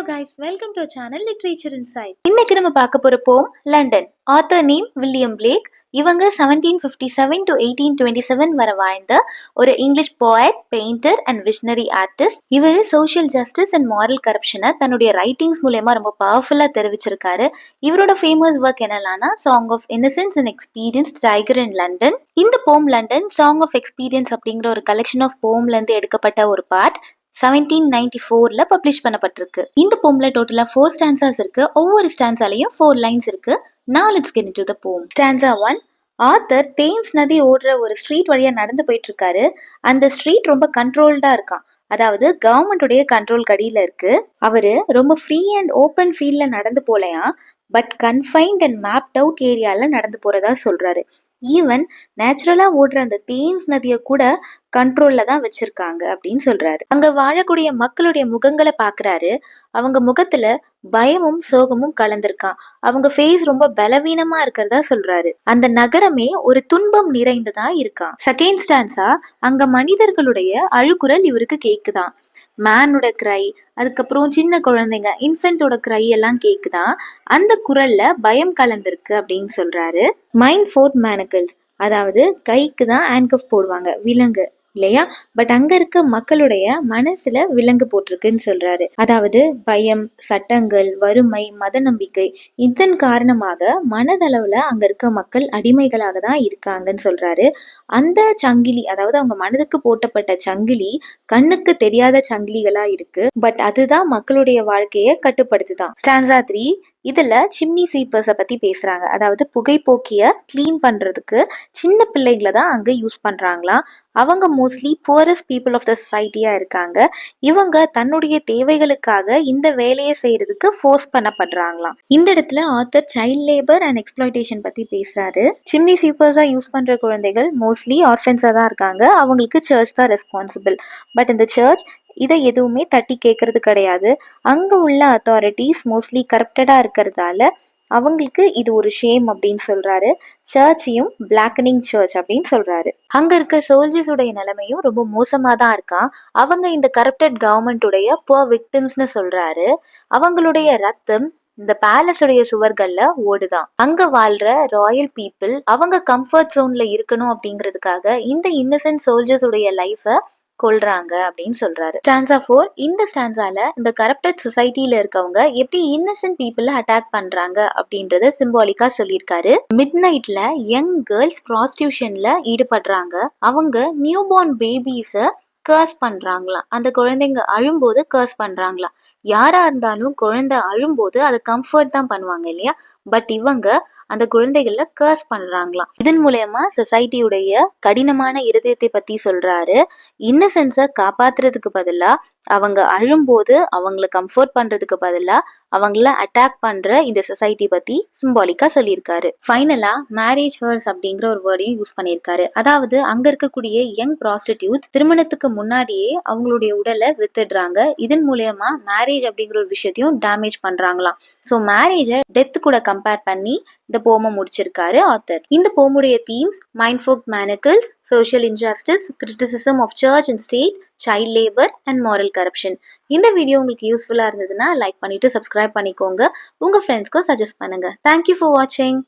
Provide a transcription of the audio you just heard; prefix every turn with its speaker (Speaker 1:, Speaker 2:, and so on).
Speaker 1: guys, welcome to our channel Literature Insight. இன்னைக்கு நம்ம பார்க்க போற poem London. Author name William Blake. இவங்க 1757 to 1827 வரை வாழ்ந்த ஒரு English poet, painter and visionary artist. இவர் சோஷியல் ஜஸ்டிஸ் அண்ட் மாரல் கரப்ஷனை தன்னுடைய ரைட்டிங்ஸ் மூலமா ரொம்ப பவர்ஃபுல்லா தெரிவிச்சிருக்காரு. இவரோட ஃபேமஸ் ஒர்க் என்னன்னா song of innocence and experience, tiger in London. இந்த poem London song of experience அப்படிங்கிற ஒரு கலெக்ஷன் ஆஃப் போம்ல இருந்து எடுக்கப்பட்ட ஒரு பார்ட் 1794ல பப்ளிஷ் பண்ணப்பட்டிருக்கு. இந்த போம்ல டோட்டலா 4 ஸ்டான்சாஸ் இருக்கு. ஒவ்வொரு ஸ்டான்சாலையும் 4 லைன்ஸ் இருக்கு. Now let's get into the poem. Stanza 1. Author Thames நதி ஓடுற ஒரு ஸ்ட்ரீட் வழியா நடந்து போயிட்டு இருக்காரு. அந்த ஸ்ட்ரீட் ரொம்ப கண்ட்ரோல்டா இருக்கான். அதாவது கவர்மெண்டோடைய கண்ட்ரோல் கடியில இருக்கு. அவரு ரொம்ப ஃப்ரீ அண்ட் ஓப்பன் ஃபீல்ட்ல நடந்து போலையா, but confined and mapped out ஏரியால நடந்து போறதா சொல்றாரு. ஈவன் நேச்சுரலா ஓடுற அந்த தேம்ஸ் நதியை கூட கண்ட்ரோல்ல தான் வச்சிருக்காங்க அப்படின்னு சொல்றாரு. அங்க வாழக்கூடிய மக்களுடைய முகங்களை பாக்குறாரு. அவங்க முகத்துல பயமும் சோகமும் கலந்திருக்கான். அவங்க ஃபேஸ் ரொம்ப பலவீனமா இருக்கிறதா சொல்றாரு. அந்த நகரமே ஒரு துன்பம் நிறைந்ததா இருக்கான். செகண்ட் ஸ்டான்ஸா, அங்க மனிதர்களுடைய அழுகுரல் இவருக்கு கேக்குதான். மேனோட கிரை, அதுக்கப்புறம் சின்ன குழந்தைங்க இன்ஃபென்ட்டோட கிரை எல்லாம் கேக்குதான். அந்த குரல்ல பயம் கலந்திருக்கு அப்படின்னு சொல்றாரு. மைண்ட் ஃபோர்ட் மேனக்கிள்ஸ், அதாவது கைக்கு தான் ஹேண்ட்கஃப் போடுவாங்க, விலங்கு இல்லையா, பட் அங்க இருக்க மக்களுடைய மனசுல விலங்கு போட்டிருக்குன்னு சொல்றாரு. அதாவது பயம், சட்டங்கள், வறுமை, மத நம்பிக்கை, இதன் காரணமாக மனதளவுல அங்க இருக்க மக்கள் அடிமைகளாக தான் இருக்காங்கன்னு சொல்றாரு. அந்த சங்கிலி, அதாவது அவங்க மனதுக்கு போட்டப்பட்ட சங்கிலி கண்ணுக்கு தெரியாத சங்கிலிகளா இருக்கு, பட் அதுதான் மக்களுடைய வாழ்க்கையை கட்டுப்படுத்துதான். ஸ்டான்சா 3, இதுல சிம்னி சீப்பர்ஸை பத்தி பேசுறாங்க. அதாவது புகைப்போக்கிய கிளீன் பண்றதுக்கு சின்ன பிள்ளைகளை தான் அங்க யூஸ் பண்றாங்களாம். அவங்க mostly poorest people of the சொசைட்டியா இருக்காங்க. இவங்க தன்னுடைய தேவைகளுக்காக இந்த வேலையை செய்யறதுக்கு ஃபோர்ஸ் பண்ணப்படுறாங்களாம். இந்த இடத்துல author child labour and exploitation பத்தி பேசுறாரு. சிம்னி சீப்பர்ஸா யூஸ் பண்ற குழந்தைகள் மோஸ்ட்லி ஆர்ஃபன்ஸா தான் இருக்காங்க. அவங்களுக்கு சர்ச் தான் ரெஸ்பான்சிபிள். பட் இந்த சர்ச் இதை எதுவுமே தட்டி கேட்கறது கிடையாது. அங்க உள்ள அத்தாரிட்டிஸ் மோஸ்ட்லி கரப்டடா இருக்கிறதால அவங்களுக்கு இது ஒரு ஷேம் அப்படின்னு சொல்றாரு. சர்ச்சையும் பிளாக்கனிங் சர்ச் அப்படின்னு சொல்றாரு. அங்க இருக்க சோல்ஜர்ஸுடைய நிலைமையும் ரொம்ப மோசமா தான் இருக்கான். அவங்க இந்த கரப்டட் கவர்மெண்ட்டுடைய புவர் விக்டிம்ஸ்னு சொல்றாரு. அவங்களுடைய ரத்தம் இந்த பேலஸுடைய சுவர்கள்ல ஓடுதான். அங்க வாழ்ற ராயல் பீப்புள் அவங்க கம்ஃபர்ட் ஜோன்ல இருக்கணும் அப்படிங்கிறதுக்காக இந்த இன்னசென்ட் சோல்ஜர்ஸ் உடைய லைஃபை கொள்றாங்க அப்படின்னு சொல்றாரு. ஸ்டான்சா 4, இந்த ஸ்டான்சால இந்த கரப்டட் சொசைட்டில இருக்கவங்க எப்படி இன்னசென்ட் பீப்புள அட்டாக் பண்றாங்க அப்படின்றத சிம்பாலிக்கா சொல்லியிருக்காரு. மிட் நைட்ல யங் கேர்ள்ஸ் ப்ராஸ்டியூஷன்ல ஈடுபடுறாங்க. அவங்க நியூ பார்ன் பேபிஸ கர்ஸ் பண்றாங்களாம். அந்த குழந்தைங்க அழும்போது கர்ஸ் பண்றாங்களாம். யாரா இருந்தாலும் குழந்தை அழும்போது அதை கம்ஃபர்ட் தான் பண்ணுவாங்க இல்லையா, பட் இவங்க அந்த குழந்தைகள கர்ஸ் பண்றாங்களாம். இதன் மூலமா சொசைட்டியுடைய கடினமான இருதயத்தை பத்தி சொல்றாரு. இன்னசென்ஸை காப்பாத்துறதுக்கு பதிலா அவங்க அழும்போது அவங்கள கம்ஃபர்ட் பண்றதுக்கு பதிலா அவங்கள அட்டாக் பண்ற இந்த சொசைட்டி பத்தி சிம்பாலிக்கா சொல்லியிருக்காரு. ஃபைனலா மேரேஜ் ஹர்ஸ் அப்படிங்கிற ஒரு வேர்டையும் யூஸ் பண்ணியிருக்காரு. அதாவது அங்க இருக்கக்கூடிய யங் ப்ராஸ்டிடியூட்ஸ் திருமணத்துக்கு முன்னாடியே அவங்களுடைய உடலை வித்துடுறாங்க. இதன் மூலமா மேரேஜ் அப்படிங்கிற ஒரு விஷயத்தையும் டேமேஜ் பண்றாங்களாம். ஸோ மேரேஜை டெத் கூட கம்பேர் பண்ணி இந்த போமை முடிச்சிருக்காரு ஆத்தர். இந்த போமுடைய themes mind forged manacles, social injustice, criticism of church and state, child labour and moral corruption. இந்த வீடியோ உங்களுக்கு யூஸ்ஃபுல்லா இருந்ததுன்னா லைக் பண்ணிட்டு சப்ஸ்கிரைப் பண்ணிக்கோங்க. உங்க ஃப்ரெண்ட்ஸ்க்கும் சஜஸ்ட் பண்ணுங்க. தேங்க்யூ ஃபார் வாட்சிங்.